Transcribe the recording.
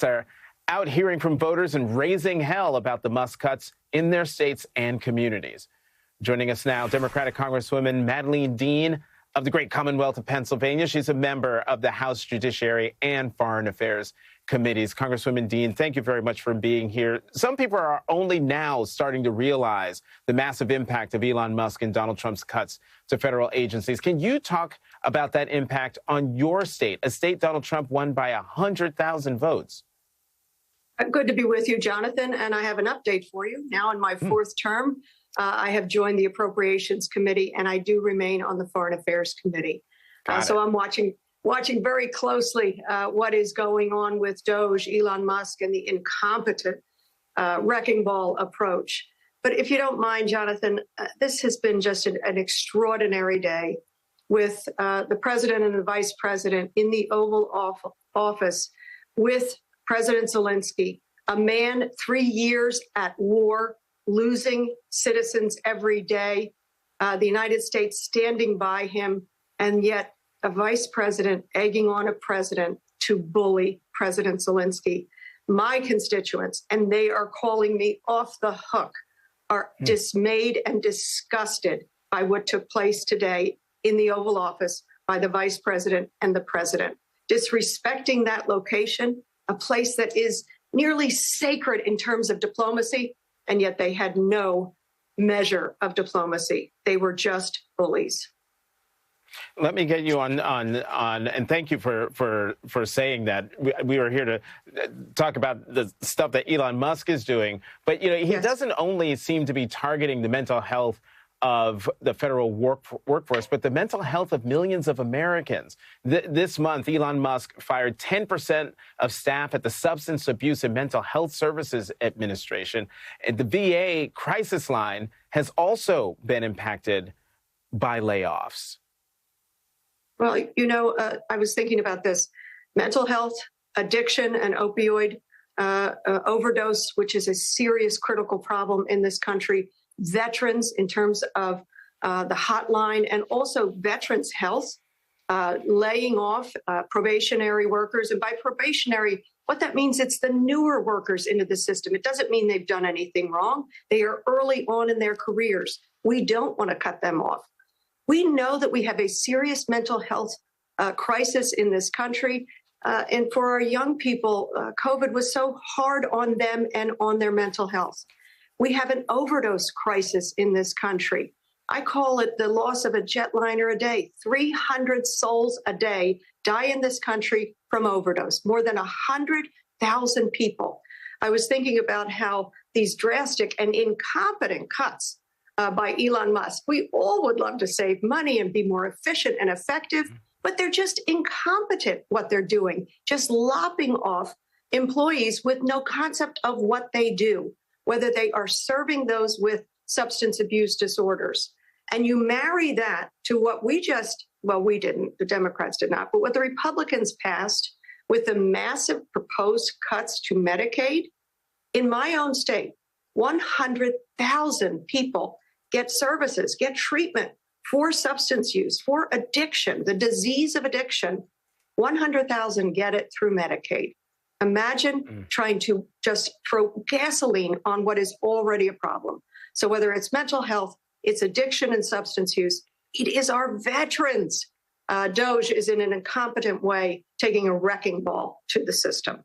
are out hearing from voters and raising hell about the Musk cuts in their states and communities. Joining us now, Democratic Congresswoman Madeleine Dean of the great Commonwealth of Pennsylvania. She's a member of the House Judiciary and Foreign Affairs Committees. Congresswoman Dean, thank you very much for being here. Some people are only now starting to realize the massive impact of Elon Musk and Donald Trump's cuts to federal agencies. Can you talk about that impact on your state, a state Donald Trump won by 100,000 votes? Good to be with you, Jonathan. And I have an update for you. Now in my fourth term, I have joined the Appropriations Committee, and I do remain on the Foreign Affairs Committee. So I'm watching very closely what is going on with Doge, Elon Musk, and the incompetent wrecking ball approach. But if you don't mind, Jonathan, this has been just an extraordinary day with the president and the vice president in the Oval Office with President Zelensky, a man 3 years at war, losing citizens every day, the United States standing by him, and yet a vice president egging on a president to bully President Zelensky. My constituents, and they are calling me off the hook, are dismayed and disgusted by what took place today in the Oval Office by the vice president and the president, disrespecting that location, a place that is nearly sacred in terms of diplomacy, and yet they had no measure of diplomacy. They were just bullies. Let me get you on, and thank you for saying that. We were here to talk about the stuff that Elon Musk is doing, but you know he doesn't only seem to be targeting the mental health of the federal workforce, but the mental health of millions of Americans. This month, Elon Musk fired 10% of staff at the Substance Abuse and Mental Health Services Administration. And the VA crisis line has also been impacted by layoffs. Well, you know, I was thinking about this. Mental health, addiction, and opioid overdose, which is a serious critical problem in this country. Veterans in terms of the hotline, and also veterans' health, laying off probationary workers. And by probationary, what that means, it's the newer workers into the system. It doesn't mean they've done anything wrong. They are early on in their careers. We don't want to cut them off. We know that we have a serious mental health crisis in this country. And for our young people, COVID was so hard on them and on their mental health. We have an overdose crisis in this country. I call it the loss of a jetliner a day. 300 souls a day die in this country from overdose, more than 100,000 people. I was thinking about how these drastic and incompetent cuts by Elon Musk, we all would love to save money and be more efficient and effective, but they're just incompetent what they're doing, just lopping off employees with no concept of what they do, whether they are serving those with substance abuse disorders. And you marry that to what we didn't, the Democrats did not, but what the Republicans passed with the massive proposed cuts to Medicaid. In my own state, 100,000 people get services, get treatment for substance use, for addiction, the disease of addiction. 100,000 get it through Medicaid. Imagine trying to just throw gasoline on what is already a problem. So whether it's mental health, it's addiction and substance use, it is our veterans. Doge is in an incompetent way taking a wrecking ball to the system.